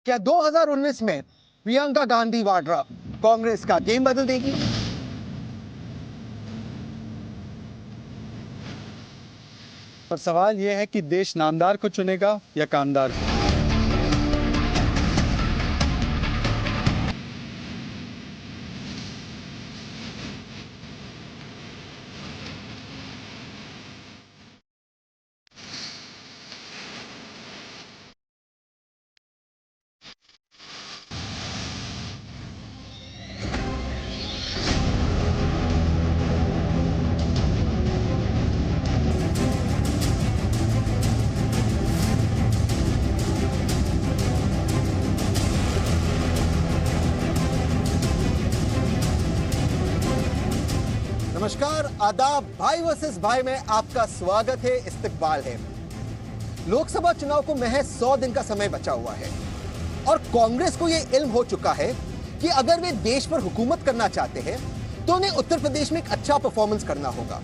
क्या 2019 में प्रियंका गांधी वाड्रा कांग्रेस का गेम बदल देगी? पर सवाल यह है कि देश नामदार को चुनेगा या कामदार को। नमस्कार, आदाब। भाई वर्सेस भाई में आपका स्वागत है, इस्तकबाल है। लोकसभा चुनाव को महज 100 दिन का समय बचा हुआ है और कांग्रेस को यह इल्म हो चुका है कि अगर वे देश पर हुकूमत करना चाहते हैं तो उन्हें उत्तर प्रदेश में एक अच्छा परफॉर्मेंस करना होगा।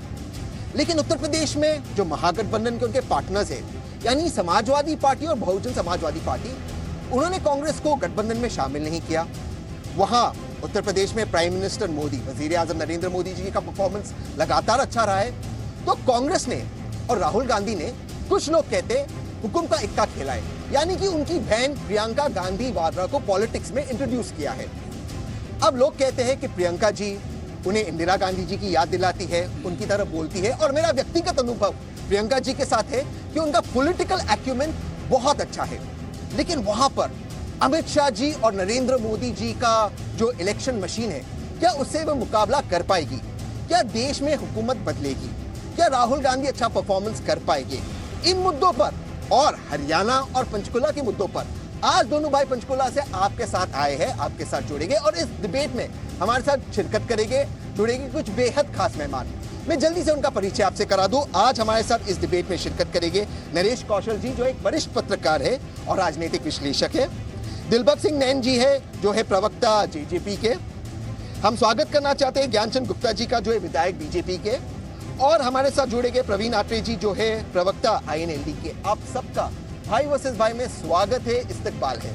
लेकिन उत्तर प्रदेश में जो महागठबंधन के उनके पार्टनर्स हैं, यानी समाजवादी पार्टी और बहुजन समाजवादी पार्टी, उन्होंने कांग्रेस को गठबंधन में शामिल नहीं किया। वहां उत्तर प्रदेश में प्राइम मिनिस्टर मोदी, वजीर आजम नरेंद्र मोदी जी का परफॉर्मेंस लगातार अच्छा रहा है। तो कांग्रेस ने और राहुल गांधी ने, कुछ लोग कहते, हुकुम का इक्का खेला है, यानी कि उनकी बहन प्रियंका गांधी वाड्रा को पॉलिटिक्स में इंट्रोड्यूस किया है। अब लोग कहते हैं कि प्रियंका जी उन्हें इंदिरा गांधी जी की याद दिलाती है, उनकी तरह बोलती है। और मेरा व्यक्तिगत अनुभव प्रियंका जी के साथ है कि उनका पॉलिटिकल एक्यूमेंट बहुत अच्छा है। लेकिन वहां पर अमित शाह जी और नरेंद्र मोदी जी का जो इलेक्शन मशीन है, क्या उससे वो मुकाबला कर पाएगी? क्या देश में हुकूमत बदलेगी? क्या राहुल गांधी अच्छा परफॉर्मेंस कर पाएंगे? इन मुद्दों पर और हरियाणा और पंचकुला के मुद्दों पर आज दोनों भाई पंचकुला से आपके साथ आए हैं, आपके साथ जुड़ेंगे और इस डिबेट में हमारे साथ शिरकत करेंगे, जुड़ेंगे कुछ बेहद खास मेहमान। मैं जल्दी से उनका परिचय आपसे करा दूं। आज हमारे साथ इस डिबेट में शिरकत करेंगे नरेश कौशल जी, जो एक वरिष्ठ पत्रकार है और राजनीतिक विश्लेषक है। दिलबाग सिंह नैन जी है, जो है प्रवक्ता जेजेपी के। हम स्वागत करना चाहते हैं ज्ञानचंद गुप्ता जी का, जो है विधायक बीजेपी के। और हमारे साथ जुड़ेंगे प्रवीण आत्रे जी, जो है प्रवक्ता आईएनएलडी के। आप सबका भाई वर्सेस भाई में स्वागत है, इस्तकबाल है।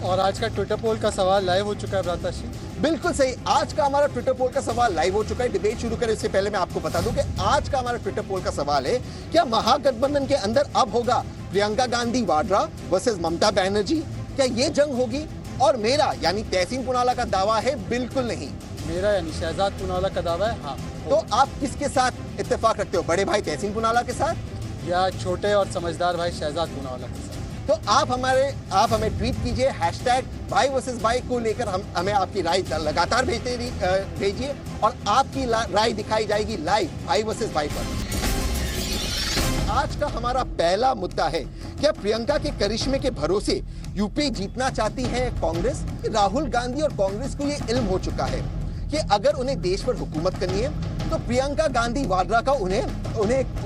और आज का ट्विटर पोल का सवाल लाइव हो चुका है भ्राताश्री। बिल्कुल सही, आज का हमारा ट्विटर पोल का सवाल लाइव हो चुका है। डिबेट शुरू करें इससे पहले मैं आपको बता दूं कि आज का हमारा ट्विटर पोल का सवाल है, क्या महागठबंधन के अंदर अब होगा प्रियंका गांधी वाड्रा वर्सेस ममता बनर्जी? क्या ये जंग होगी? और मेरा यानी तहसीन पुनावाला का दावा है बिल्कुल नहीं। मेरा यानी शहजाद पुनावाला का दावा है हाँ। तो आप किसके साथ इत्तेफाक रखते हो, बड़े भाई तहसीन पुनावाला के साथ या छोटे और समझदार भाई शहजाद पुनावाला के साथ? तो आप हमें ट्वीट कीजिए, हैशटैग भाई वर्सेस भाई को लेकर हमें आपकी राय लगातार भेजिए और आपकी राय दिखाई जाएगी लाइव भाई वर्सेस भाई पर। आज का हमारा पहला मुद्दा है, क्या प्रियंका के करिश्मे के भरोसे यूपी जीतना चाहती है कांग्रेस? राहुल गांधी और कांग्रेस को यह इल्म हो चुका है कि अगर उन्हें देश पर हुकूमत करनी है तो प्रियंका गांधी वाड्रा का उन्हें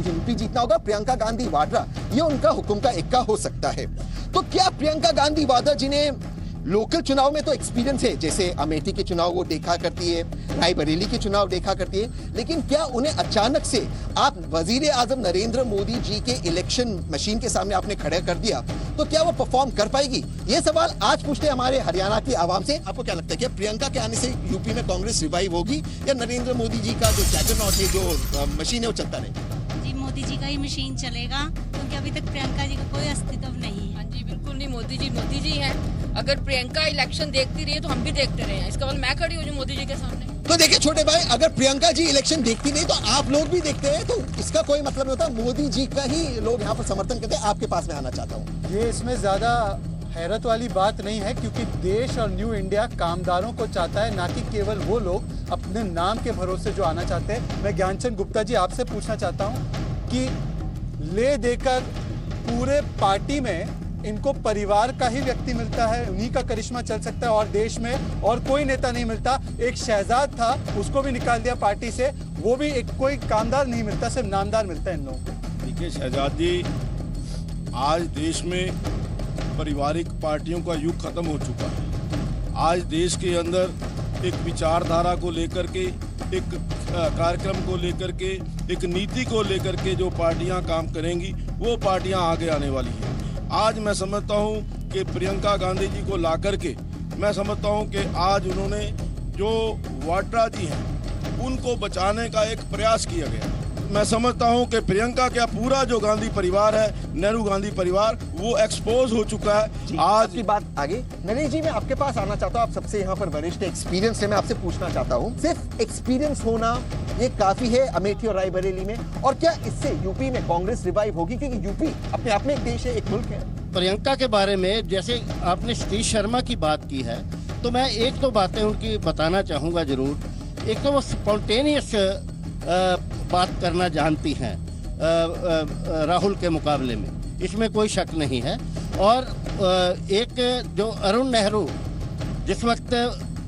यूपी जीतना होगा। प्रियंका गांधी वाड्रा ये उनका हुक्म का इक्का हो सकता है। तो क्या प्रियंका गांधी वाड्रा जिन्हें लोकल चुनाव में तो एक्सपीरियंस है, जैसे अमेठी के चुनाव वो देखा करती है, रायबरेली के चुनाव देखा करती है, लेकिन क्या उन्हें अचानक से आप वजीर आजम नरेंद्र मोदी जी के इलेक्शन मशीन के सामने आपने खड़ा कर दिया, तो क्या वो परफॉर्म कर पाएगी? ये सवाल आज पूछते हैं हमारे हरियाणा की आवाम से। आपको क्या लगता है कि प्रियंका के आने से यूपी में कांग्रेस रिवाइव होगी या नरेंद्र मोदी जी का जो जैगरनॉट है, जो मशीन है, वो चलता रहेगा? जी, मोदी जी का ही मशीन चलेगा, क्योंकि अभी तक प्रियंका जी का कोई अस्तित्व नहीं है। हाँ जी, बिल्कुल नहीं, मोदी जी हैं। अगर प्रियंका इलेक्शन देखती रही तो हम भी देखते रहे हैं। इसका मतलब मैं खड़ी हूँ मोदी जी के सामने। तो देखिए छोटे भाई, अगर प्रियंका जी इलेक्शन देखती नहीं तो आप लोग भी देखते हैं, तो इसका कोई मतलब नहीं होता। मोदी जी का ही लोग यहाँ पर समर्थन करते हैं। आपके पास में आना चाहता हूँ। ये इसमें ज्यादा हैरत वाली बात नहीं है, क्योंकि देश और न्यू इंडिया कामदारों को चाहता है, ना कि केवल वो लोग अपने नाम के भरोसे जो आना चाहते हैं। मैं ज्ञानचंद गुप्ता जी आपसे पूछना चाहता हूँ कि ले देकर पूरे पार्टी में इनको परिवार का ही व्यक्ति मिलता है, उन्हीं का करिश्मा चल सकता है और देश में और कोई नेता नहीं मिलता। एक शहजाद था, उसको भी निकाल दिया पार्टी से, वो भी एक कोई कामदार नहीं मिलता, सिर्फ नामदार मिलता है इन लोगों को। देखिए शहजाद जी, आज देश में पारिवारिक पार्टियों का युग खत्म हो चुका है। आज देश के अंदर एक विचारधारा को लेकर के, एक कार्यक्रम को लेकर के, एक नीति को लेकर के जो पार्टियां काम करेंगी वो पार्टियां आगे आने वाली हैं। आज मैं समझता हूं कि प्रियंका गांधी जी को लाकर के मैं समझता हूं कि आज उन्होंने जो वाड्रा जी हैं उनको बचाने का एक प्रयास किया गया। मैं समझता हूं कि प्रियंका का पूरा जो गांधी परिवार है, नेहरू गांधी परिवार, वो एक्सपोज हो चुका है। आज की बात आगे नरेश जी, मैं आपके पास आना चाहता हूं। आप सबसे यहाँ पर वरिष्ठ एक्सपीरियंस है, मैं आपसे पूछना चाहता हूं, सिर्फ एक्सपीरियंस होना ये काफी है अमेठी और रायबरेली में, और क्या इससे यूपी में कांग्रेस रिवाइव होगी? क्योंकि यूपी अपने आप में एक देश है, एक मुल्क है। प्रियंका के बारे में जैसे आपने सतीश शर्मा की बात की है, तो मैं एक दो बातें उनकी बताना चाहूँगा जरूर। एक तो वो स्पॉन्टेनियस बात करना जानती हैं राहुल के मुकाबले में, इसमें कोई शक नहीं है। और एक जो अरुण नेहरू जिस वक्त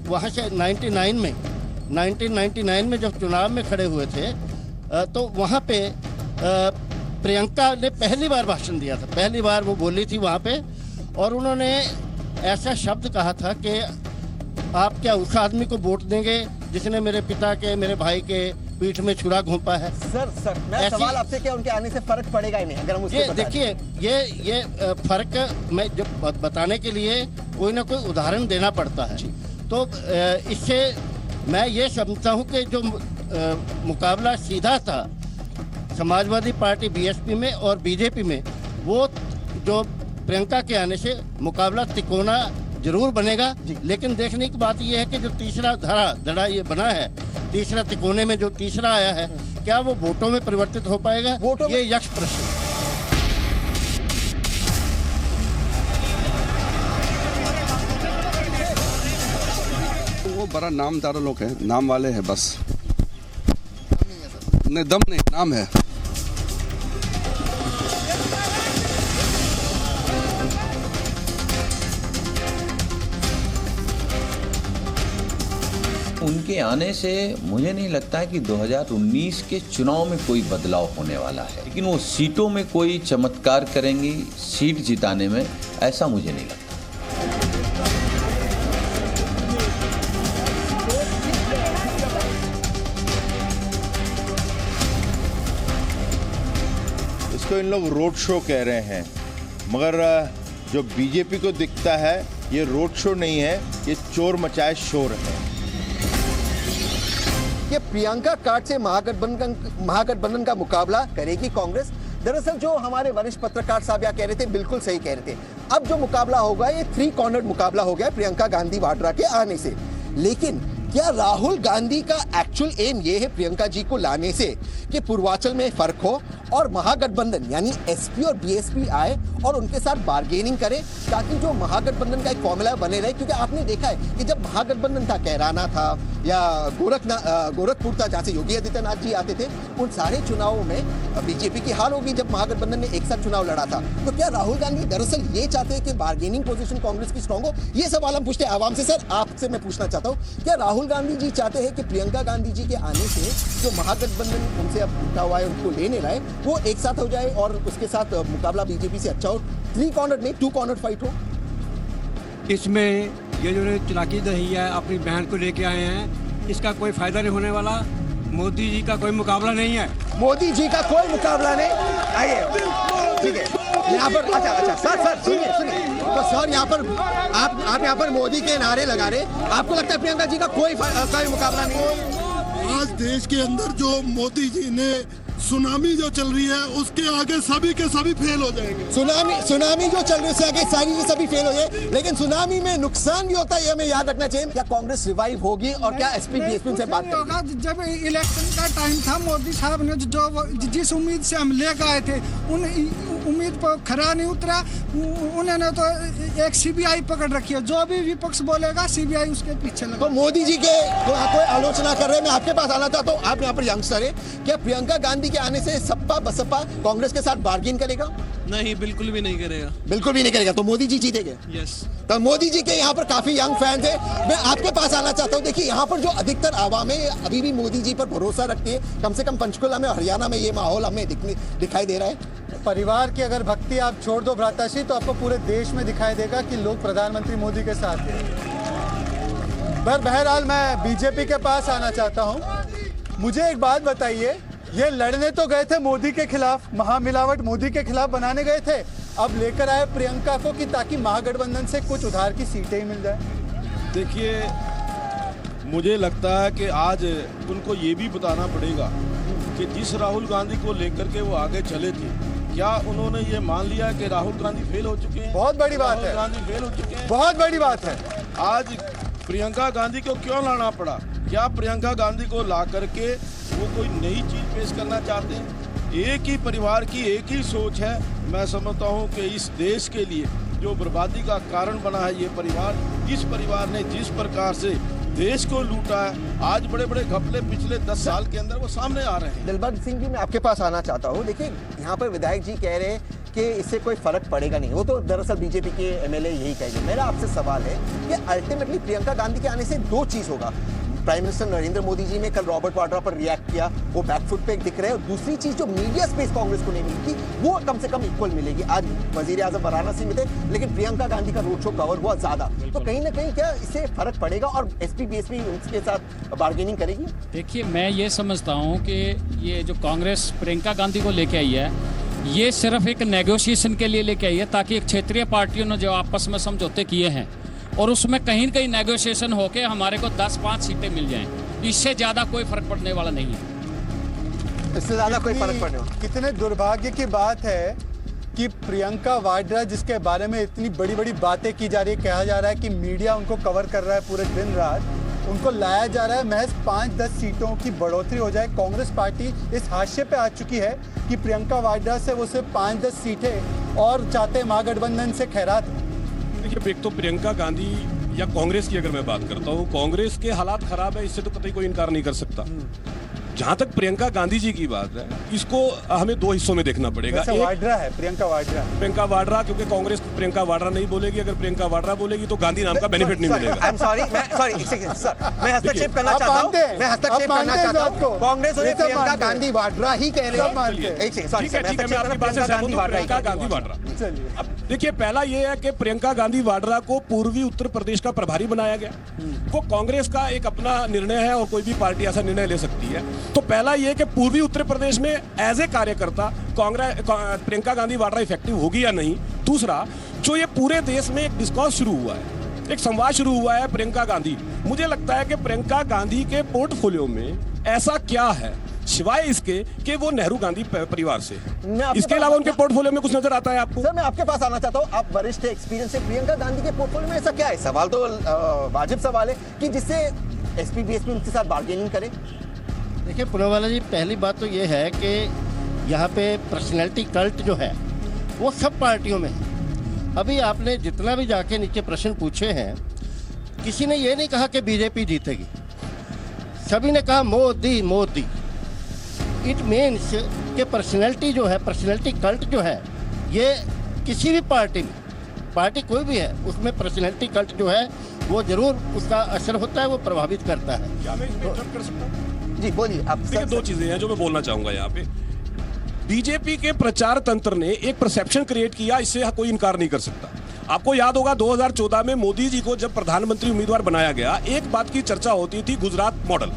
वहाँ से 1999 में जब चुनाव में खड़े हुए थे, तो वहाँ पे प्रियंका ने पहली बार भाषण दिया था, पहली बार वो बोली थी वहाँ पे, और उन्होंने ऐसा शब्द कहा था कि आप क्या उस आदमी को वोट देंगे जिसने मेरे पिता के, मेरे भाई के पीठ में छुरा घोंपा है। सर मैं सवाल आपसे, क्या उनके आने से फर्क पड़ेगा ही नहीं? अगर हम उसको देखिए, ये फर्क मैं जब बताने के लिए कोई ना कोई उदाहरण देना पड़ता है, तो इससे मैं ये समझता हूँ कि जो मुकाबला सीधा था समाजवादी पार्टी बीएसपी में और बीजेपी में, वो जो प्रियंका के आने से मुकाबला तिकोना जरूर बनेगा। लेकिन देखने की बात यह है कि जो तीसरा धड़ा ये बना है, तीसरा तिकोने में जो तीसरा आया है, क्या वो वोटों में परिवर्तित हो पाएगा? ये यक्ष प्रश्न। वो बड़ा नामदार लोग हैं, नाम वाले हैं बस, नहीं दम नहीं, नाम है। उनके आने से मुझे नहीं लगता है कि 2019 के चुनाव में कोई बदलाव होने वाला है, लेकिन वो सीटों में कोई चमत्कार करेंगी सीट जिताने में, ऐसा मुझे नहीं लगता। इसको इन लोग रोड शो कह रहे हैं, मगर जो बीजेपी को दिखता है ये रोड शो नहीं है, ये चोर मचाए शोर है। ये प्रियंका कार्ड से महागठबंधन का मुकाबला करेगी कांग्रेस? दरअसल जो हमारे वरिष्ठ पत्रकार साहब यहाँ कह रहे थे, बिल्कुल सही कह रहे थे। अब जो मुकाबला होगा ये 3 कॉर्नर्ड मुकाबला हो गया प्रियंका गांधी वाड्रा के आने से। लेकिन क्या राहुल गांधी का एक्चुअल एम ये है प्रियंका जी को लाने से कि पूर्वांचल में फर्क हो और महागठबंधन यानी एसपी और बीएसपी आए और उनके साथ बार्गेनिंग करे, ताकि जो महागठबंधन का एक फॉर्मूला बने रहे? क्योंकि आपने देखा है कि जब महागठबंधन था, कैराना था या गोरखपुर था जहाँ से योगी आदित्यनाथ जी आते थे, उन सारे चुनावों में बीजेपी की हार होगी जब महागठबंधन ने एक साथ चुनाव लड़ा था। तो क्या राहुल गांधी दरअसल ये चाहते हैं कि बार्गेनिंग पोजीशन कांग्रेस की स्ट्रांग हो? ये सवाल हम पूछते हैं आवाम से। सर आपसे मैं पूछना चाहता हूँ, क्या राहुल गांधी जी चाहते हैं कि प्रियंका गांधी जी के आने से जो महागठबंधन उनसे अब उठा हुआ है, उनको लेने रहा है, वो एक साथ हो जाए और उसके साथ मुकाबला बीजेपी से अच्छा हो, 3 कॉर्नर नहीं 2 कॉर्नर फाइट हो? इसमें ये जो चलाकी दही है, अपनी बहन को लेके आए हैं, इसका कोई फायदा नहीं होने वाला। मोदी जी का कोई मुकाबला नहीं है। मोदी जी का कोई मुकाबला नहीं। आइए, ठीक है, यहाँ पर अच्छा सर सुनिए, तो सर यहाँ पर आप यहाँ पर मोदी के नारे लगा रहे, आपको लगता है प्रियंका जी का कोई मुकाबला नहीं है? आज देश के अंदर जो मोदी जी ने सुनामी जो चल रही है, उसके आगे सभी के सभी फेल हो जाएंगे। सुनामी जो चल रही है उसके आगे सारी के सभी फेल हो जाए, लेकिन सुनामी में नुकसान भी होता है, ये हमें याद रखना चाहिए। क्या कांग्रेस रिवाइव होगी और क्या एसपी बीएसपी से बात करेगी? जब इलेक्शन का टाइम था, मोदी साहब ने जिस उम्मीद से हम ले गए थे, उन उम्मीद पर खरा नहीं उतरा। उन्होंने तो एक सीबीआई पकड़ रखी है, जो भी विपक्ष बोलेगा सीबीआई उसके पीछे लगा। तो मोदी जी के कोई आलोचना कर रहे हैं। मैं आपके पास आना चाहता हूँ, आप यहाँ पर यंगस्टर है, क्या प्रियंका गांधी के आने से सपा बसपा कांग्रेस के साथ बार्गेन करेगा? नहीं, बिल्कुल भी नहीं करेगा। बिल्कुल भी नहीं करेगा। तो मोदी जी जीतेंगे? यस। तो मोदी जी के यहाँ पर काफी यंग फैंस है। मैं आपके पास आना चाहता हूँ, देखिए यहाँ पर जो अधिकतर आवाम है अभी भी मोदी जी पर भरोसा रखती है। कम से कम पंचकुला में, हरियाणा में ये माहौल हमें दिखाई दे रहा है। परिवार की अगर भक्ति आप छोड़ दो भ्राताश्री, तो आपको पूरे देश में दिखाई देगा कि लोग प्रधानमंत्री मोदी के साथ हैं। बहरहाल मैं बीजेपी के पास आना चाहता हूँ। मुझे एक बात बताइए, ये लड़ने तो गए थे मोदी के खिलाफ, महामिलावट मोदी के खिलाफ बनाने गए थे। अब लेकर आए प्रियंका को कि ताकि महागठबंधन से कुछ उधार की सीटें ही मिल जाए? देखिए, मुझे लगता है कि आज उनको ये भी बताना पड़ेगा कि जिस राहुल गांधी को लेकर के वो आगे चले थे, क्या उन्होंने ये मान लिया कि राहुल गांधी फेल हो चुके हैं? बहुत बड़ी बात है। राहुल गांधी फेल हो चुके हैं, बहुत बड़ी बात है। आज प्रियंका गांधी को क्यों लाना पड़ा? क्या प्रियंका गांधी को ला करके वो कोई नई चीज पेश करना चाहते हैं? एक ही परिवार की एक ही सोच है। मैं समझता हूं कि इस देश के लिए जो बर्बादी का कारण बना है ये परिवार, इस परिवार ने जिस प्रकार से देश को लूटा है, आज बड़े बड़े घपले पिछले 10 साल के अंदर वो सामने आ रहे हैं। दिलबाग सिंह जी, मैं आपके पास आना चाहता हूँ। देखिए, यहाँ पर विधायक जी कह रहे हैं कि इससे कोई फर्क पड़ेगा नहीं। वो तो दरअसल बीजेपी के एमएलए यही कहेंगे। मेरा आपसे सवाल है कि अल्टीमेटली प्रियंका गांधी के आने से दो चीज होगा। प्राइम मिनिस्टर नरेंद्र मोदी जी ने कल रॉबर्ट वाड्रा पर रिएक्ट किया, वो बैकफुट पे दिख रहे हैं। और दूसरी चीज जो मीडिया स्पेस कांग्रेस को नहीं मिली थी, वो कम से कम इक्वल मिलेगी। आज वजीर आजम वाराणसी में थे, लेकिन प्रियंका गांधी का रोड शो कवर हुआ ज्यादा। तो कहीं ना कहीं क्या इससे फर्क पड़ेगा और एसपी बीएसपी उनके साथ बार्गेनिंग करेगी? देखिए, मैं ये समझता हूँ कि ये जो कांग्रेस प्रियंका गांधी को लेके आई है, ये सिर्फ एक नेगोशिएशन के लिए लेके आई है, ताकि एक क्षेत्रीय पार्टियों ने जो आपस में समझौते किए हैं और उसमें कहीं न कहीं नेगोशिएशन होके हमारे को 10-5 सीटें मिल जाएं। इससे ज्यादा कोई फर्क पड़ने वाला नहीं है। इससे ज्यादा कोई फर्क पड़ने वाला। कितने दुर्भाग्य की बात है कि प्रियंका वाड्रा, जिसके बारे में इतनी बड़ी बड़ी बातें की जा रही है, कहा जा रहा है कि मीडिया उनको कवर कर रहा है पूरे दिन रात, उनको लाया जा रहा है महज 5-10 सीटों की बढ़ोतरी हो जाए। कांग्रेस पार्टी इस हाशिए पे आ चुकी है कि प्रियंका वाड्रा से वो सिर्फ 5-10 सीटें और चाहते महागठबंधन से खैरात। देखिए, एक तो प्रियंका गांधी या कांग्रेस की अगर मैं बात करता हूँ, कांग्रेस के हालात खराब है, इससे तो कतई कोई इनकार नहीं कर सकता। जहां तक प्रियंका गांधी जी की बात है, इसको हमें दो हिस्सों में देखना पड़ेगा। एक वाड्रा है, प्रियंका वाड्रा, क्योंकि कांग्रेस प्रियंका वाड्रा नहीं बोलेगी। अगर प्रियंका वाड्रा बोलेगी तो गांधी नाम का बेनिफिट नहीं मिलेगा। मैं हस्तक्षेप करना चाहता हूँ। कांग्रेस और प्रियंका गांधी वाड्रा ही कह रहे हैं। देखिए, पहला ये है कि प्रियंका गांधी वाड्रा को पूर्वी उत्तर प्रदेश का प्रभारी बनाया गया। वो कांग्रेस का एक अपना निर्णय है और कोई भी पार्टी ऐसा निर्णय ले सकती है। तो पहला ये कि पूर्वी उत्तर प्रदेश में एज ए कार्यकर्ता कांग्रेस प्रियंका गांधी वाड्रा इफेक्टिव होगी या नहीं। दूसरा, जो ये पूरे देश में एक डिस्कॉर्स शुरू हुआ है, एक संवाद शुरू हुआ है प्रियंका गांधी, मुझे लगता है कि प्रियंका गांधी के पोर्टफोलियो में ऐसा क्या है सिवाय इसके कि वो नेहरू गांधी परिवार से, इसके अलावा उनके पोर्टफोलियो में कुछ नजर आता है आपको? सर, मैं आपके पास आना चाहता हूँ। आप वरिष्ठ एक्सपीरियंस से, प्रियंका गांधी के पोर्टफोलियो में ऐसा क्या है? सवाल तो वाजिब सवाल है कि जिससे एसपी बीएसपी उनके साथ बार्गेनिंग करे। देखिए पुनावाला जी, पहली बात तो ये है कि यहाँ पे पर्सनैलिटी कल्ट जो है वो सब पार्टियों में है। अभी आपने जितना भी जाके नीचे प्रश्न पूछे हैं, किसी ने ये नहीं कहा कि बीजेपी जीतेगी, सभी ने कहा मोदी मोदी। इट मीन्स कि पर्सनैलिटी जो है, पर्सनैलिटी कल्ट जो है, ये किसी भी पार्टी में, पार्टी कोई भी है, उसमें पर्सनैलिटी कल्ट जो है वो जरूर उसका असर होता है, वो प्रभावित करता है। क्या मैं इसमें इंटरप्ट कर सकता हूं? जी बोलिए आप। देखिए, दो चीजें हैं जो मैं बोलना चाहूंगा यहाँ पे। बीजेपी के प्रचार तंत्र ने एक परसेप्शन क्रिएट किया, इससे कोई इनकार नहीं कर सकता। आपको याद होगा 2014 में मोदी जी को जब प्रधानमंत्री उम्मीदवार बनाया गया, एक बात की चर्चा होती थी, गुजरात मॉडल।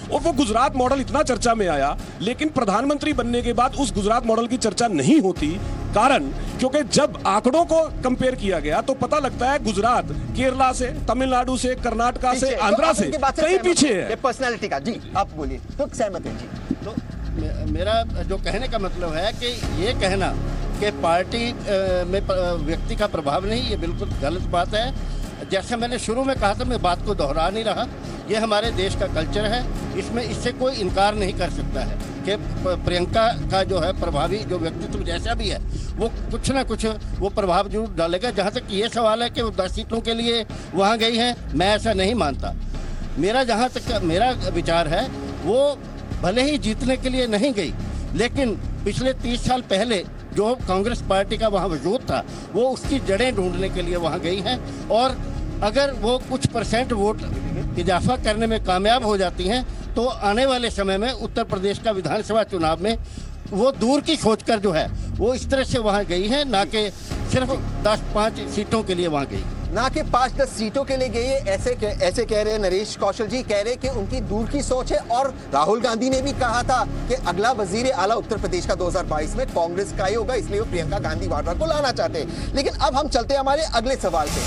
और वो गुजरात मॉडल इतना चर्चा में आया, लेकिन प्रधानमंत्री बनने के बाद उस गुजरात मॉडल की चर्चा नहीं होती। कारण, क्योंकि जब आंकड़ों को कंपेयर किया गया तो पता लगता है गुजरात केरला से, तमिलनाडु से, कर्नाटका से, आंध्रा से कहीं पीछे है। पर्सनैलिटी का जी आप बोलिए तो सहमत है जी। तो मेरा जो कहने का मतलब है कि ये कहना कि पार्टी में व्यक्ति का प्रभाव नहीं, ये बिल्कुल गलत बात है। जैसे मैंने शुरू में कहा था, मैं बात को दोहरा नहीं रहा, ये हमारे देश का कल्चर है, इसमें इससे कोई इनकार नहीं कर सकता है कि प्रियंका का जो है प्रभावी जो व्यक्तित्व जैसा भी है, वो कुछ ना कुछ वो प्रभाव जरूर डालेगा। जहाँ तक ये सवाल है कि वो 10 सीटों के लिए वहाँ गई हैं, मैं ऐसा नहीं मानता। मेरा जहाँ तक मेरा विचार है, वो भले ही जीतने के लिए नहीं गई, लेकिन पिछले 30 साल पहले जो कांग्रेस पार्टी का वहाँ वजूद था, वो उसकी जड़ें ढूंढने के लिए वहाँ गई हैं। और अगर वो कुछ % वोट इजाफा करने में कामयाब हो जाती हैं, तो आने वाले समय में उत्तर प्रदेश का विधानसभा चुनाव में वो दूर की सोच कर जो है वो इस तरह से वहाँ गई है, ना कि सिर्फ 10-5 सीटों के लिए वहाँ गई। ना कि 5-10 सीटों के लिए गए। ऐसे कह रहे हैं नरेश कौशल जी, कह रहे कि उनकी दूर की सोच है। और राहुल गांधी ने भी कहा था कि अगला वजीर आला उत्तर प्रदेश का 2022 में कांग्रेस का ही होगा, इसलिए वो प्रियंका गांधी वाड्रा को लाना चाहते हैं। लेकिन अब हम चलते हैं हमारे अगले सवाल पे।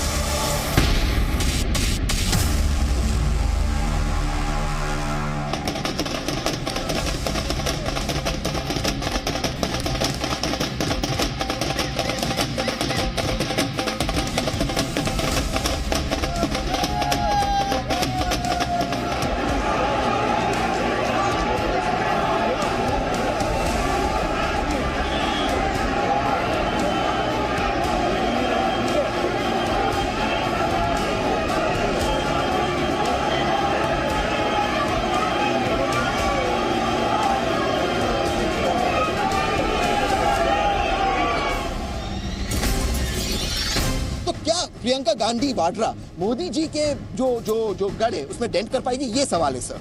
प्रियंका गांधी वाड्रा मोदी जी के जो गढ़ है उसमें डेंट कर पाएगी, ये सवाल है सर।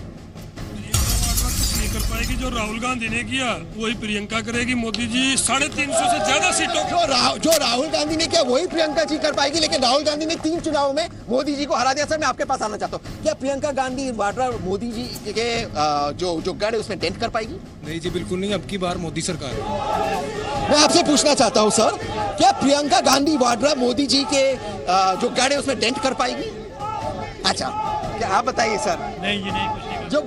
नहीं कर पाएगी। जो राहुल गांधी ने किया वही प्रियंका करेगी। मोदी जी 350 से ज्यादा सीटों जो राहुल गांधी ने किया वही प्रियंका जी कर पाएगी। लेकिन राहुल गांधी ने 3 चुनाव में मोदी जी को हरा दिया। सर मैं आपके पास आना चाहता हूँ, क्या प्रियंका गांधी वाड्रा मोदी जी के जो गढ़ है उसमें डेंट कर पाएगी? नहीं जी, बिल्कुल नहीं। अब की बार मोदी सरकार। मैं आपसे पूछना चाहता हूँ सर, क्या प्रियंका गांधी वाड्रा मोदी जी के जो गढ़ है उसमें डेंट कर पाएगी? अच्छा, क्या आप बताइए सर। नहीं जी, नहीं, कुछ नहीं जो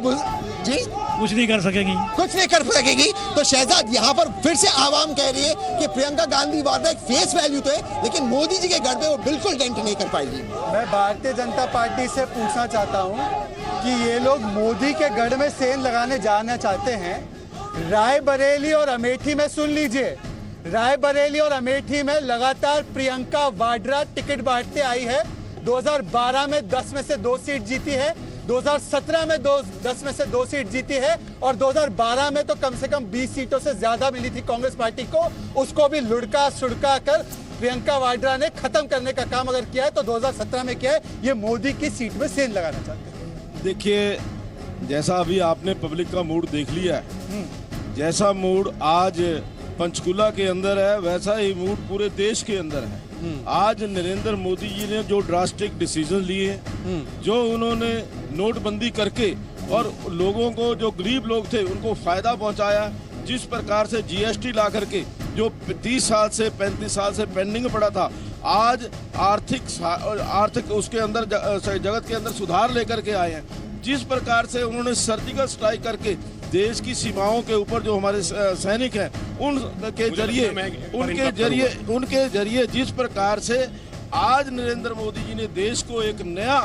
जी कुछ नहीं कर सकेगी। कुछ नहीं कर सकेगी। तो शहजाद यहाँ पर फिर से आवाम कह रही है कि प्रियंका गांधी वाड्रा एक फेस वैल्यू तो है, लेकिन मोदी जी के गढ़ पे वो बिल्कुल डेंट नहीं कर पाएगी। मैं भारतीय जनता पार्टी से पूछना चाहता हूँ कि ये लोग मोदी के गढ़ में सेंध लगाने जाना चाहते हैं। रायबरेली और अमेठी में सुन लीजिए, रायबरेली और अमेठी में लगातार प्रियंका वाड्रा टिकट बांटते आई है। 2012 में 10 में से 2 सीट जीती है, 2017 में 10 में से 2 सीट जीती है, और 2012 में तो कम से कम 20 सीटों से ज्यादा मिली थी कांग्रेस पार्टी को। उसको भी लुढ़का सुड़का कर प्रियंका वाड्रा ने खत्म करने का काम अगर किया है तो 2017 में किया है। ये मोदी की सीट में सेंध लगाना चाहते हैं। देखिए, जैसा अभी आपने पब्लिक का मूड देख लिया है, जैसा मूड आज पंचकुला के अंदर है वैसा ही मूड पूरे देश के अंदर है। आज नरेंद्र मोदी जी ने जो ड्रास्टिक डिसीजन लिए, जो उन्होंने नोटबंदी करके और लोगों को, जो गरीब लोग थे उनको फायदा पहुंचाया, जिस प्रकार से जीएसटी ला करके जो 30 साल से 35 साल से पेंडिंग पड़ा था, आज आर्थिक उसके अंदर जगत के अंदर सुधार लेकर के आए हैं। जिस प्रकार से उन्होंने सर्जिकल स्ट्राइक करके देश की सीमाओं के ऊपर जो हमारे सैनिक हैं उनके जरिए जिस प्रकार से आज नरेंद्र मोदी जी ने देश को एक नया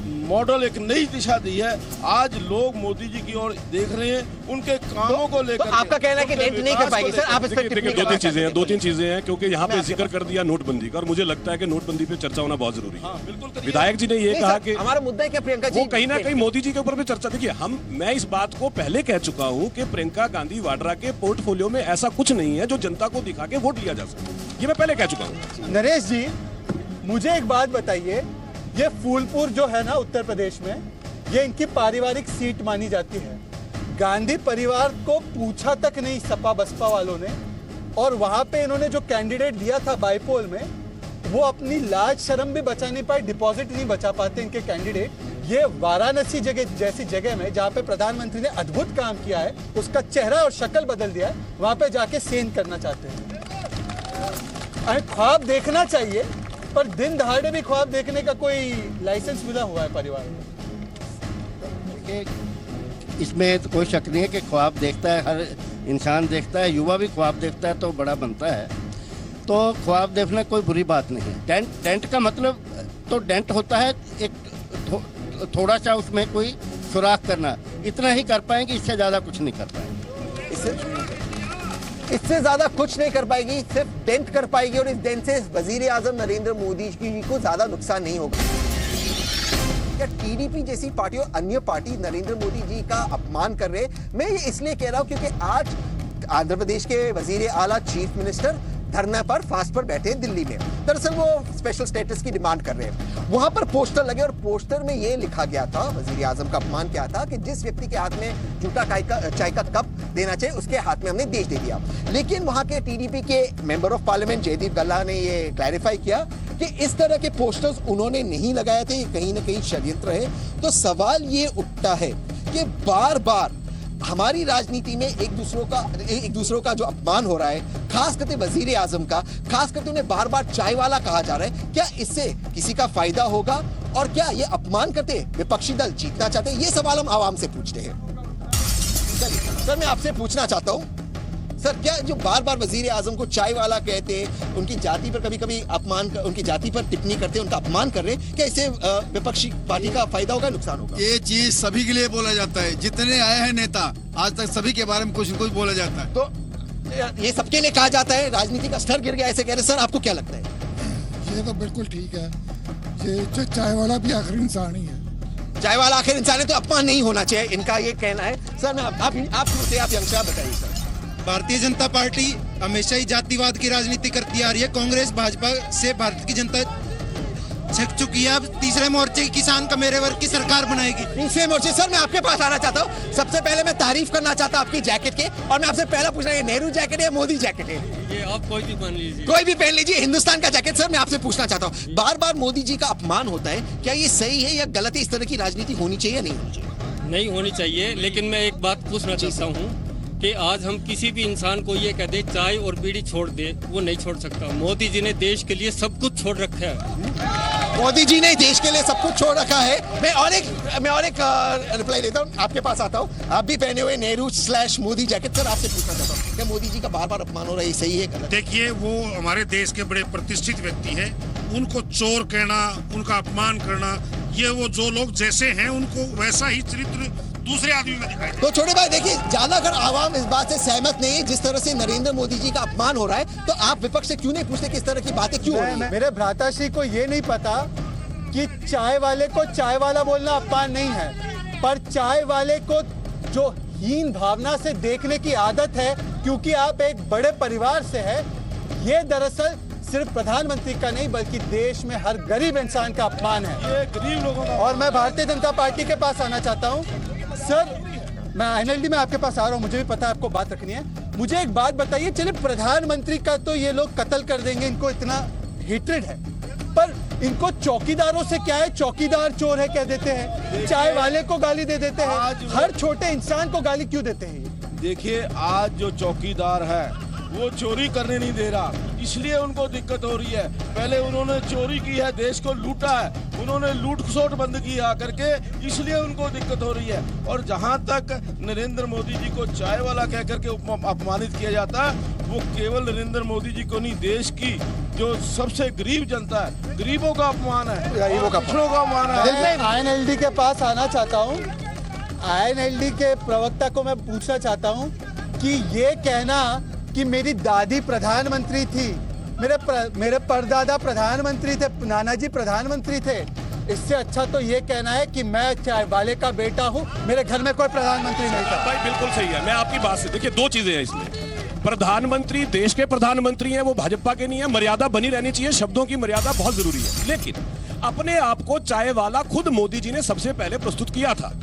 मॉडल, एक नई दिशा दी है। आज लोग मोदी जी की ओर देख रहे हैं, उनके कामों को लेकर। तो आपका कहना है कि डेंट नहीं कर पाएगी सर? आप इस पे देखिए, दो तीन चीजें हैं क्योंकि यहाँ पे जिक्र कर दिया नोटबंदी का, और मुझे लगता है कि नोटबंदी पे चर्चा होना बहुत जरूरी है। विधायक जी ने ये कहा कि हमारा मुद्दा है कि प्रियंका जी वो कहीं ना कहीं मोदी जी के ऊपर भी चर्चा। देखिए, मैं इस बात को पहले कह चुका हूँ कि प्रियंका गांधी वाड्रा के पोर्टफोलियो में ऐसा कुछ नहीं है जो जनता को दिखा के वोट लिया जा सके। ये मैं पहले कह चुका हूँ। नरेश जी, मुझे एक बात बताइए, ये फूलपुर जो है ना उत्तर प्रदेश में, ये इनकी पारिवारिक सीट मानी जाती है। गांधी परिवार को पूछा तक नहीं सपा बसपा वालों ने, और वहां पे इन्होंने जो कैंडिडेट दिया था बाईपोल में, वो अपनी लाज शर्म भी बचा नहीं पाए, डिपॉजिट नहीं बचा पाते इनके कैंडिडेट। ये वाराणसी जैसी जगह में जहाँ पे प्रधानमंत्री ने अद्भुत काम किया है, उसका चेहरा और शक्ल बदल दिया है, वहां पे जाके सेंध करना चाहते हैं। ख्वाब देखना चाहिए, पर दिन दहाड़े भी ख्वाब देखने का कोई लाइसेंस मिला हुआ है परिवार को? इसमें तो कोई शक नहीं है कि ख्वाब देखता है, हर इंसान देखता है, युवा भी ख्वाब देखता है तो बड़ा बनता है। तो ख्वाब देखना कोई बुरी बात नहीं है। टेंट का मतलब तो डेंट होता है एक थोड़ा सा उसमें कोई सुराख करना, इतना ही कर पाएंगे, इससे ज़्यादा कुछ नहीं कर पाएंगे। इससे ज्यादा कुछ नहीं कर पाएगी, सिर्फ डेंट कर पाएगी, और इस डेंट से वजीर आजम नरेंद्र मोदी जी को ज्यादा नुकसान नहीं होगा। क्या टीडीपी जैसी पार्टी और अन्य पार्टी नरेंद्र मोदी जी का अपमान कर रहे? मैं ये इसलिए कह रहा हूं क्योंकि आज आंध्र प्रदेश के वजीर आला चीफ मिनिस्टर धरना पर फास्ट पर बैठे हैं दिल्ली में। दरअसल वो स्पेशल स्टेटस की डिमांड कर रहे हैं। वहां पर पोस्टर लगे और पोस्टर में ये लिखा गया था, वजीर आजम का अपमान क्या था कि जिस व्यक्ति के हाथ में जूठा चाय का कप देना चाहिए उसके हाथ में हमने देश दे दिया। लेकिन वहां के टीडीपी के मेंबर ऑफ पार्लियामेंट जयदीप गल्ला ने ये क्लैरिफाई किया कि इस तरह के पोस्टर्स उन्होंने नहीं लगाए थे, ये कहीं ना कहीं षड्यंत्र है। तो सवाल ये उठता है कि बार बार हमारी राजनीति में एक दूसरों का जो अपमान हो रहा है, खास करके वजीर आजम का, खास करके उन्हें बार बार चाय वाला कहा जा रहा है, क्या इससे किसी का फायदा होगा और क्या ये अपमान करते विपक्षी दल जीतना चाहते हैं? ये सवाल हम आवाम से पूछते हैं। सर मैं आपसे पूछना चाहता हूं सर, क्या जो बार बार वजीर आजम को चाय वाला कहते हैं, उनकी जाति पर कभी कभी उनकी जाति पर टिप्पणी करते हैं, उनका अपमान कर रहे हैं, क्या इससे विपक्षी पार्टी का फायदा होगा, नुकसान होगा? ये चीज सभी के लिए बोला जाता है, जितने आए हैं नेता आज तक सभी के बारे में कुछ न कुछ बोला जाता है। तो ये सबके लिए कहा जाता है, राजनीति का स्तर गिर गया ऐसे कह रहे। सर आपको क्या लगता है? ये तो बिल्कुल ठीक है, ये चाय वाला भी आखिर इंसान ही है। चाय वाला आखिर इंसान है तो अपमान नहीं होना चाहिए, इनका ये कहना है। सर मैं आप यंगस्टर बताइए सर। भारतीय जनता पार्टी हमेशा ही जातिवाद की राजनीति करती आ रही है। कांग्रेस भाजपा से भारत की जनता छक चुकी है। अब तीसरे मोर्चे की किसान का मेरे वर्ग की सरकार बनाएगी। तीसरे मोर्चे सर मैं आपके पास आना चाहता हूँ। सबसे पहले मैं तारीफ करना चाहता हूँ आपकी जैकेट के, और मैं आपसे पहला पूछना, ये नेहरू जैकेट है, मोदी जैकेट है? ये आप कोई भी पहन लीजिए, कोई भी पहन लीजिए, हिंदुस्तान का जैकेट। सर मैं आपसे पूछना चाहता हूँ, बार बार मोदी जी का अपमान होता है, क्या ये सही है या गलत है? इस तरह की राजनीति होनी चाहिए या नहीं होनी चाहिए? नहीं होनी चाहिए, लेकिन मैं एक बात पूछना चाहता हूँ कि आज हम किसी भी इंसान को ये कह दे चाय और बीड़ी छोड़ दे, वो नहीं छोड़ सकता। मोदी जी ने देश के लिए सब कुछ छोड़ रखा है। मोदी जी ने देश के लिए सब कुछ छोड़ रखा है। मैं और एक रिप्लाई देता हूँ, आपके पास आता हूँ। आप भी पहने हुए नेहरू / मोदी जैकेट। सर आपसे पूछना चाहता हूँ, क्या मोदी जी का बार बार अपमान हो रहा है, सही है गलत? देखिए, वो हमारे देश के बड़े प्रतिष्ठित व्यक्ति है, उनको चोर कहना, उनका अपमान करना, ये वो जो लोग जैसे हैं उनको वैसा ही चरित्र दूसरे आदमी में दिखाई। तो छोटे भाई देखिए, ज्यादा अगर आवाम इस बात से सहमत नहीं है जिस तरह से नरेंद्र मोदी जी का अपमान हो रहा है, तो आप विपक्ष से क्यों नहीं पूछते कि इस तरह की बातें क्यों हो रही हैं? मेरे भ्राताश्री को ये नहीं पता कि चाय वाले को चाय वाला बोलना अपमान नहीं है, पर चाय वाले को जो हीन भावना से देखने की आदत है क्योंकि आप एक बड़े परिवार से है, ये दरअसल सिर्फ प्रधानमंत्री का नहीं बल्कि देश में हर गरीब इंसान का अपमान है। ये गरीब लोगों का। और मैं भारतीय जनता पार्टी के पास आना चाहता हूँ। सर मैं NLD में आपके पास आ रहा हूँ, मुझे भी पता है आपको बात रखनी है। मुझे एक बात बताइए, चलिए प्रधानमंत्री का तो ये लोग कत्ल कर देंगे, इनको इतना हेट्रेड है, पर इनको चौकीदारों से क्या है? चौकीदार चोर है कह देते हैं, चाय वाले को गाली दे देते हैं, हर छोटे इंसान को गाली क्यों देते हैं? देखिए, आज जो चौकीदार है वो चोरी करने नहीं दे रहा, इसलिए उनको दिक्कत हो रही है। पहले उन्होंने चोरी की है, देश को लूटा है, उन्होंने लूट खसोट बंद की आकर के, इसलिए उनको दिक्कत हो रही है। और जहां तक नरेंद्र मोदी जी को चाय वाला कह करके अपमानित किया जाता है, वो केवल नरेंद्र मोदी जी को नहीं, देश की जो सबसे गरीब जनता है, गरीबों का अपमान है, गरीबों का अपमान है। INLD के पास आना चाहता हूँ। INLD के प्रवक्ता को मैं पूछना चाहता हूँ कि ये कहना कि मेरी दादी प्रधानमंत्री थी, मेरे परदादा प्रधानमंत्री थे, नाना जी प्रधानमंत्री थे, इससे अच्छा तो ये कहना है कि मैं चाय वाले का बेटा हूँ, मेरे घर में कोई प्रधानमंत्री नहीं था। भाई बिल्कुल सही है, मैं आपकी बात से, देखिए दो चीजें हैं इसमें। प्रधानमंत्री देश के प्रधानमंत्री हैं, वो भाजपा के नहीं है। मर्यादा बनी रहनी चाहिए, शब्दों की मर्यादा बहुत जरूरी है। लेकिन अपने आप को चाय वाला खुद मोदी जी ने सबसे पहले प्रस्तुत किया था,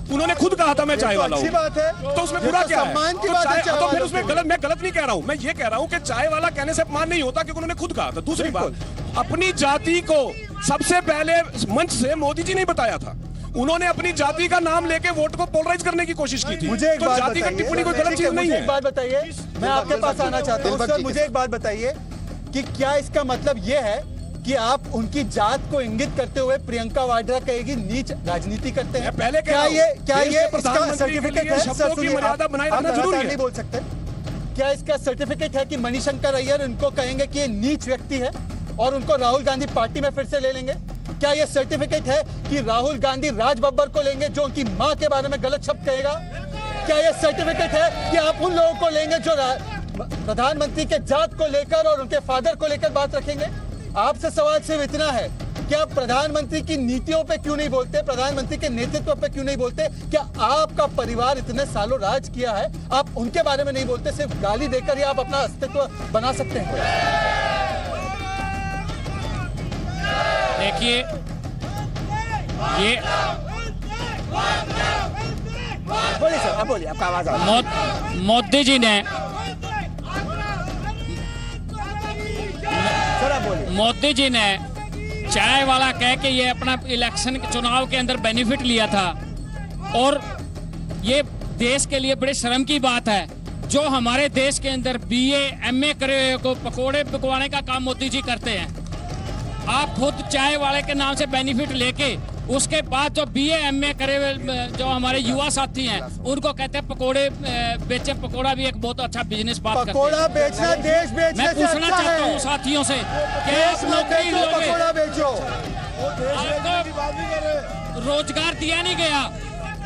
उन्होंने खुद कहा था मैं चाय वाला हूँ, तो उसमें बुरा क्या है? तो फिर उसमें गलत, मैं गलत नहीं कह रहा हूँ, मैं ये कह रहा हूँ कि चाय वाला कहने से अपमान नहीं होता क्योंकि उन्होंने खुद कहा था। दूसरी बात, अपनी जाति को सबसे पहले मंच से मोदी जी ने बताया था, उन्होंने अपनी जाति का नाम लेके वोट को पोलराइज करने की कोशिश की थी। मुझे एक बात जाति का टिप्पणी कोई गलत चीज नहीं है। एक बात बताइए, मैं आपके पास आना चाहता हूँ। सर मुझे एक बात बताइए कि क्या इसका मतलब ये है कि आप उनकी जात को इंगित करते हुए प्रियंका वाड्रा कहेगी नीच राजनीति करते हैं? पहले क्या ये इसका सर्टिफिकेट है? शब्दों की मर्यादा बनाए रखना जरूरी है। नहीं बोल सकते। क्या इसका सर्टिफिकेट है कि मणिशंकर अय्यर इनको कहेंगे कि ये नीच व्यक्ति है और उनको राहुल गांधी पार्टी में फिर से ले लेंगे? क्या ये सर्टिफिकेट है कि राहुल गांधी राज बब्बर को लेंगे जो उनकी मां के बारे में गलत शब्द कहेगा? क्या ये सर्टिफिकेट है कि आप उन लोगों को लेंगे जो प्रधानमंत्री के जात को लेकर और उनके फादर को लेकर बात रखेंगे? आपसे सवाल सिर्फ इतना है क्या प्रधानमंत्री की नीतियों पे क्यों नहीं बोलते, प्रधानमंत्री के नेतृत्व पे क्यों नहीं बोलते? क्या आपका परिवार इतने सालों राज किया है, आप उनके बारे में नहीं बोलते, सिर्फ गाली देकर ही आप अपना अस्तित्व बना सकते हैं? देखिए, ये बोलिए सर, आप बोलिए, आपका आवाज आ रहा है। मोदी जी ने मोदी जी ने चाय वाला कह के ये अपना इलेक्शन चुनाव के अंदर बेनिफिट लिया था, और ये देश के लिए बड़े शर्म की बात है जो हमारे देश के अंदर बीए एमए करे हुए को पकोड़े बिकवाने का काम मोदी जी करते हैं। आप खुद चाय वाले के नाम से बेनिफिट लेके उसके बाद जो बीए एमए करे हुए जो हमारे युवा साथी हैं उनको कहते हैं पकोड़े बेचे। पकोड़ा भी एक बहुत अच्छा बिजनेस बात करते हैं। पकोड़ा बेचना देश बेचने मैं पूछना चाहता हूँ साथियों से, क्या नौकरी पकोड़ा बेचो, आपको रोजगार दिया नहीं गया?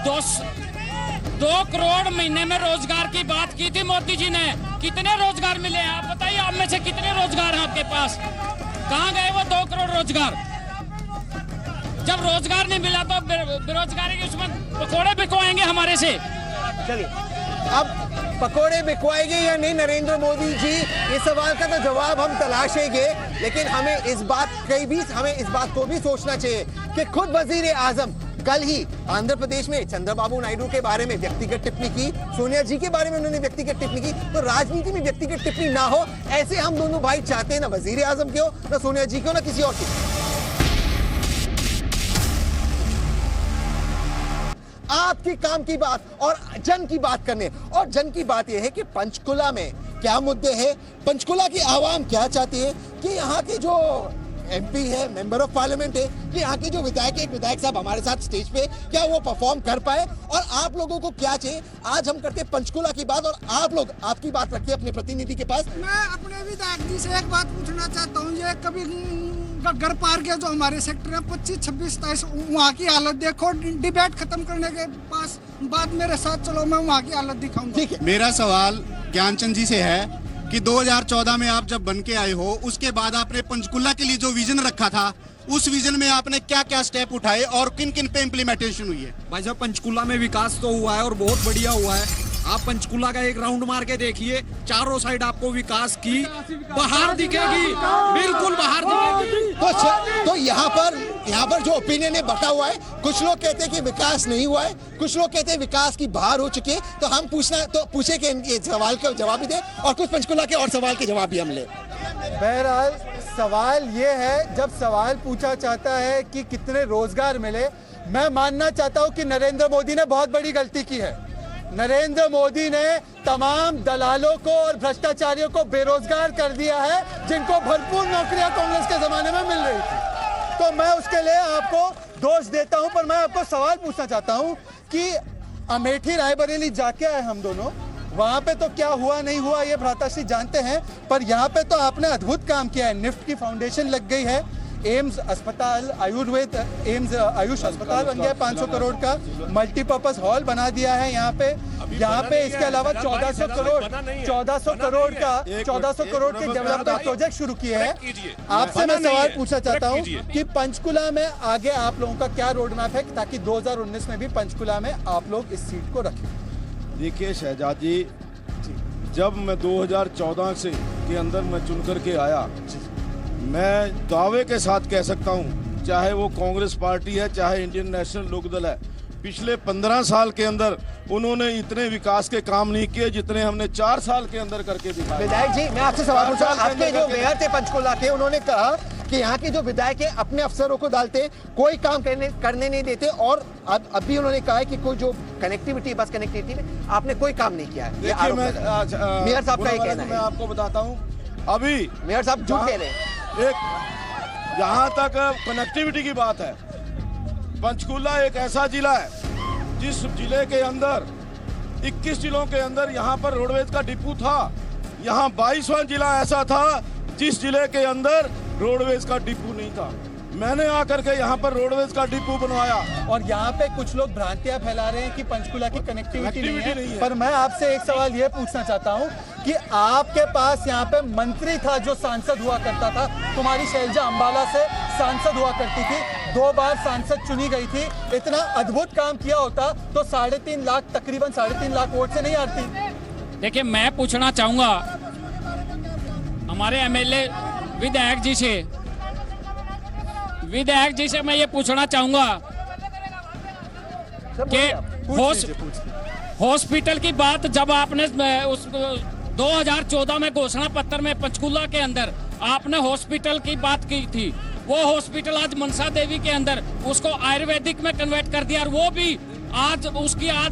2 करोड़ महीने में रोजगार की बात की थी मोदी जी ने, कितने रोजगार मिले हैं आप बताइए? आप में से कितने रोजगार हैं आपके पास? कहाँ गए वो 2 करोड़ रोजगार? जब रोजगार नहीं मिला तो बेरोजगारी के उसमें पकोड़े बिकवाएंगे हमारे से। चलिए, अब पकोड़े बिकवाएंगे या नहीं नरेंद्र मोदी जी, इस सवाल का तो जवाब हम तलाशेंगे, लेकिन हमें इस बात को भी सोचना चाहिए कि खुद वजीर आजम कल ही आंध्र प्रदेश में चंद्रबाबू नायडू के बारे में व्यक्तिगत टिप्पणी की, सोनिया जी के बारे में उन्होंने व्यक्तिगत टिप्पणी की। तो राजनीति में व्यक्तिगत टिप्पणी ना हो, ऐसे हम दोनों भाई चाहते हैं, ना वजीर आजम के हो, ना सोनिया जी के हो, ना किसी और की। आपकी काम की बात और जन की बात करने, और जन की बात यह है कि पंचकुला में क्या मुद्दे हैं, पंचकुला की आवाम क्या चाहती है, कि यहाँ के जो एमपी है, मेंबर ऑफ पार्लियामेंट है, कि यहाँ के जो एक विधायक साहब हमारे साथ स्टेज पे, क्या वो परफॉर्म कर पाए, और आप लोगों को क्या चाहिए। आज हम करते हैं पंचकुला की बात, और आप लोग आपकी बात रखिए अपने प्रतिनिधि के पास। मैं अपने विधायक जी से एक बात पूछना चाहता हूँ, ये कभी घर पार के जो हमारे सेक्टर है 25, 26, 27, वहाँ की हालत देखो, डिबेट खत्म करने के बाद मेरे साथ चलो, मैं वहाँ की हालत दिखाऊंगा। मेरा सवाल ज्ञानचंद जी से है कि 2014 में आप जब बन के आए हो, उसके बाद आपने पंचकुला के लिए जो विजन रखा था, उस विजन में आपने क्या क्या स्टेप उठाए और किन किन पे इम्प्लीमेंटेशन हुई है? भाई साहब, पंचकुला में विकास तो हुआ है और बहुत बढ़िया हुआ है। आप पंचकुला का एक राउंड मार के देखिए, चारों साइड आपको विकास की बाहर दिखेगी, बिल्कुल बाहर दिखेगी। तो यहाँ पर जो ओपिनियन है बटा हुआ है, कुछ लोग कहते हैं कि विकास नहीं हुआ है, कुछ लोग कहते हैं विकास की बाहर हो चुकी है। तो हम पूछे कि ये सवाल का जवाब भी दे, और कुछ पंचकुला के और सवाल के जवाब भी हम ले। बहरहाल सवाल ये है, जब सवाल पूछा जाता है कि कितने रोजगार मिले, मैं मानना चाहता हूं कि नरेंद्र मोदी ने बहुत बड़ी गलती की है। नरेंद्र मोदी ने तमाम दलालों को और भ्रष्टाचारियों को बेरोजगार कर दिया है, जिनको भरपूर नौकरियां कांग्रेस के जमाने में मिल रही थी। तो मैं उसके लिए आपको दोष देता हूं, पर मैं आपको सवाल पूछना चाहता हूं कि अमेठी रायबरेली जाके आए हम दोनों, वहां पे तो क्या हुआ नहीं हुआ ये भ्राताश्री जानते हैं, पर यहाँ पे तो आपने अद्भुत काम किया है। निफ्ट की फाउंडेशन लग गई है, एम्स अस्पताल, आयुर्वेद एम्स आयुष अस्पताल बन गया 500 करोड़ का, मल्टीपर्पज हॉल बना दिया है यहाँ पे इसके अलावा 1400 करोड़ के डेवलपमेंट प्रोजेक्ट शुरू किए हैं। आपसे मैं सवाल पूछना चाहता हूँ कि पंचकुला में आगे आप लोगों का क्या रोड मैप है, ताकि 2019 में भी पंचकुला में आप लोग इस सीट को रखें। देखिए शहजाद जी, जब मैं 2014 के अंदर मैं चुन करके आया, मैं दावे के साथ कह सकता हूं, चाहे वो कांग्रेस पार्टी है, चाहे इंडियन नेशनल लोकदल है, पिछले 15 साल के अंदर उन्होंने इतने विकास के काम नहीं किए जितने हमने 4 साल के अंदर करके दिखाए। विधायक जी, मैं आपसे सवाल पूछा, आपके जो मेयर थे पंचकुला के, उन्होंने कहा कि यहाँ के जो विधायक है अपने अफसरों को डालते, कोई काम करने नहीं देते, और अब भी उन्होंने कहा है कि कोई जो कनेक्टिविटी, बस कनेक्टिविटी में आपने कोई काम नहीं किया है। मेयर साहब का ये कहना है। मैं आपको बताता हूँ, अभी मेयर साहब झूठ कह रहे हैं। यहाँ तक कनेक्टिविटी की बात है, पंचकुला एक ऐसा जिला है जिस जिले के अंदर 21 जिलों के अंदर यहाँ पर रोडवेज का डिपो था। यहाँ 22वां जिला ऐसा था जिस जिले के अंदर रोडवेज का डिपो नहीं था। मैंने आकर के यहाँ पर रोडवेज का डिपो बनवाया। और यहाँ पे कुछ लोग भ्रांतियां फैला रहे हैं कि पंचकुला की कनेक्टिविटी नहीं नहीं है। है। पर मैं आपसे एक सवाल ये पूछना चाहता हूँ कि आपके पास यहाँ पे मंत्री था जो सांसद हुआ करता था, तुम्हारी शैलजा अंबाला से सांसद हुआ करती थी, 2 बार सांसद चुनी गई थी। इतना अद्भुत काम किया होता तो 3.5 लाख, तकरीबन 3.5 लाख वोट से नहीं हारती। देखिए, मैं पूछना चाहूंगा हमारे एमएलए विधायक जी से मैं ये पूछना चाहूंगा कि हॉस्पिटल की बात जब आपने उस 2014 में घोषणा पत्र में पंचकुला के अंदर आपने हॉस्पिटल की बात की थी, वो हॉस्पिटल आज मनसा देवी के अंदर उसको आयुर्वेदिक में कन्वर्ट कर दिया, और वो भी आज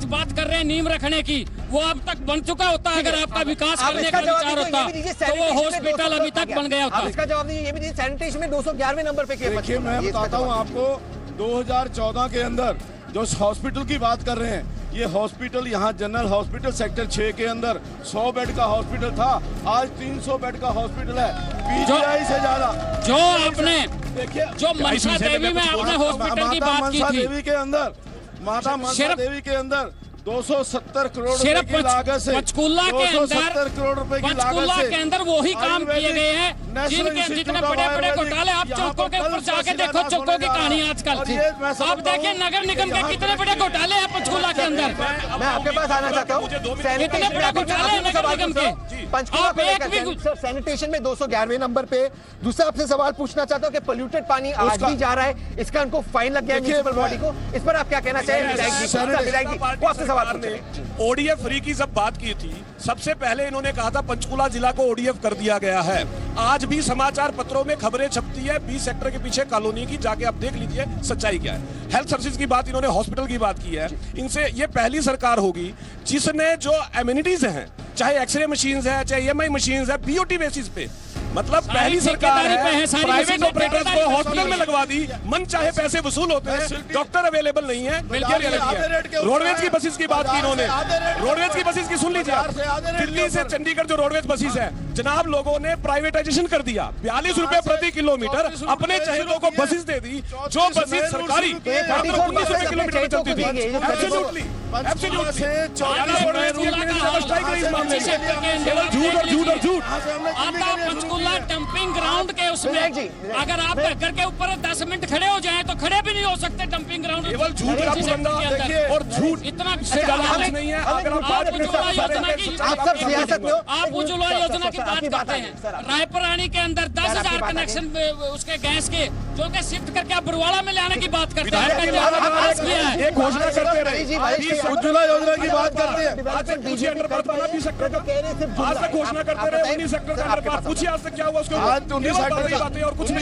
बात कर रहे हैं नींव रखने की, वो अब तक बन चुका होता। अगर आपका विकास करने का विचार होता तो वो हॉस्पिटल अभी तक बन गया होता। इसका जवाब दीजिए, ये भी सैनिटेशन में 211वें नंबर पे किया। देखिए, मैं बताता हूँ आपको, 2014 के अंदर जो हॉस्पिटल की बात कर रहे हैं, ये हॉस्पिटल यहाँ जनरल हॉस्पिटल सेक्टर 6 के अंदर 100 बेड का हॉस्पिटल था, आज 300 बेड का हॉस्पिटल है, पीजीआई से ज्यादा। जो आपने जो मनसा देवी में आपने हॉस्पिटल की बात की थी, माता मनसा देवी के अंदर 270 करोड़ रुपए की लागत से, पंचकुला के अंदर, करोड़ रुपए की लागत पंचकुला से के अंदर वही काम किए गए हैं जिनके जितने बड़े बड़े घोटाले। आप चौकों के ऊपर जाके देखो चौकों की कहानी आजकल। आप देखिए नगर निगम के कितने बड़े घोटाले हैं पंचकुला के अंदर। मैं आपके पास आना चाहता हूँ, कितने बड़े घोटाले हैं नगर निगम के। पंचकुला सैनिटेशन में 211वें नंबर पे। दूसरा आपसे सवाल पूछना चाहता हूँ कि पोल्यूटेड पानी आज भी जा रहा है, इसका उनको फाइन लग गया है म्युनिसिपल बॉडी को, इस पर आप क्या कहना चाहिए? ओडीएफ फ्री की जब बात की थी, सबसे पहले इन्होंने कहा था पंचकुला जिला को ओडीएफ कर दिया गया है। आज भी समाचार पत्रों में खबरें छपती है 20 सेक्टर के पीछे कॉलोनी की, जाके आप देख लीजिए सच्चाई क्या है। हेल्थ सर्विस की बात इन्होंने हॉस्पिटल की बात की है। इनसे ये पहली सरकार होगी जिसने जो एमिनिटीज हैं, चाहे एक्सरे मशीन है, चाहे EMI मशीन है, बीओटी बेसिस पे, मतलब पहली सरकार है, प्राइवेट ऑपरेटर्स को हॉस्पिटल में लगवा दी, मन चाहे पैसे वसूल होते हैं, डॉक्टर अवेलेबल नहीं है। रोडवेज की बसेस की बात की इन्होंने, रोडवेज की बसेस की सुन लीजिए, दिल्ली से चंडीगढ़ जो रोडवेज बसेस है जनाब, लोगों ने प्राइवेटाइजेशन कर दिया, 42 रुपए प्रति किलोमीटर अपने चहेतों को बसेस दे दी, जो बसेस सरकारी 19 रुपए किलोमीटर चलती थी। एब्सोल्युटली पंचकुला डंपिंग ग्राउंड के उसमें अगर आप घर के ऊपर 10 मिनट खड़े हो जाएं तो खड़े भी नहीं हो सकते डंपिंग ग्राउंड। केवल झूठ का पुरंदा और झूठ इतना से ज्यादा कुछ नहीं है। अगर आप उज्ज्वला योजना की आप उज्ज्वला योजना की बात करते हैं, रायपुरानी के अंदर 10,000 कनेक्शन उसके गैस के जो कि शिफ्ट करके आप बरवाड़ा में लाने की बात करते हैं। एक घोषणा करते रहे, उज्ज्वला योजना की बात करते हैं, आज तक पूछिए अंडरपास बना 20 सेक्टर का, आज तक घोषणा करते रहे 19 सेक्टर का अंडरपास, पूछिए आज तक क्या हुआ उसको। आज 19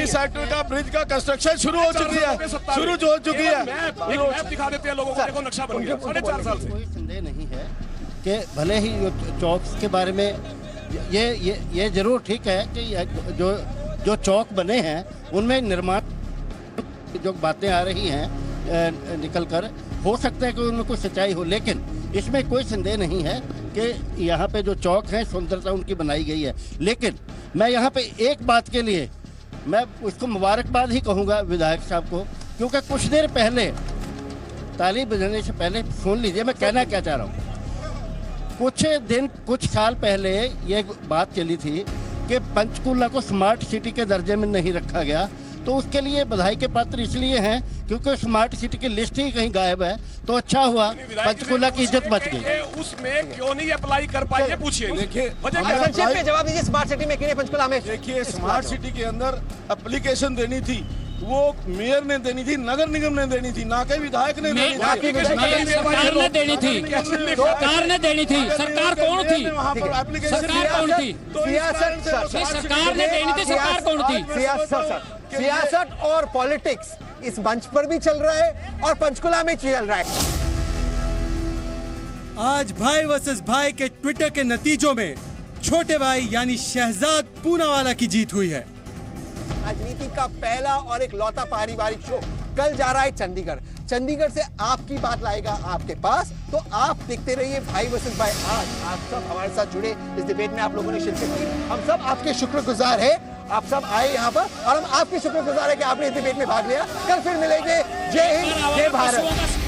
सेक्टर का ब्रिज का कंस्ट्रक्शन शुरू हो चुकी है, शुरू हो चुकी है। मैप दिखा देते हैं लोगों को, देखो नक्शा बन गया 4.5 साल से। कोई संदेह नहीं है कि भले ही चौक के बारे में ये जरूर ठीक है कि जो चौक बने हैं उनमें निर्माण जो बातें आ रही हैं निकल कर, हो सकता है कि उनमें कोई सच्चाई हो, लेकिन इसमें कोई संदेह नहीं है कि यहाँ पे जो चौक हैं सुंदरता उनकी बनाई गई है। लेकिन मैं यहाँ पे एक बात के लिए मैं उसको मुबारकबाद ही कहूँगा विधायक साहब को, क्योंकि कुछ देर पहले ताली बजाने से पहले सुन लीजिए मैं कहना क्या चाह रहा हूँ। कुछ साल पहले ये बात चली थी कि पंचकुला को स्मार्ट सिटी के दर्जे में नहीं रखा गया, तो उसके लिए बधाई के पात्र इसलिए हैं क्योंकि स्मार्ट सिटी की लिस्ट ही कहीं गायब है। तो अच्छा हुआ पंचकुला की इज्जत बच गई। उसमें क्यों नहीं अप्लाई कर पाए पूछिए। देखिए संक्षेप में जवाब दीजिए, स्मार्ट सिटी में क्यों पंचकुला में? देखिए, स्मार्ट सिटी के अंदर एप्लीकेशन देनी थी, वो मेयर ने देनी थी, नगर निगम ने देनी थी, ना कि विधायक ने देनी थी। सरकार ने देनी थी, सरकार ने देनी थी। सरकार कौन थी? सरकार कौन थी? सरकार ने देनी थी, सरकार कौन थी? सियासत और पॉलिटिक्स इस मंच पर भी चल रहा है और पंचकुला में चल रहा है। आज भाई वर्सेस भाई के ट्विटर के नतीजों में छोटे भाई यानी शहजाद पूनावाला की जीत हुई है। राजनीति का पहला और एक लौता पारिवारिक शो कल जा रहा है चंडीगढ़। चंडीगढ़ से आपकी बात लाएगा आपके पास, तो आप देखते रहिए भाई वर्सेस भाई। आज आप सब हमारे साथ जुड़े इस डिबेट में आप लोगों ने शिरकत की, हम सब आपके शुक्रगुजार हैं। आप सब आए यहाँ पर और हम आपके शुक्रगुजार है कि आपने इस डिबेट में भाग लिया। कल फिर मिलेंगे। जय हिंद, जय भारत।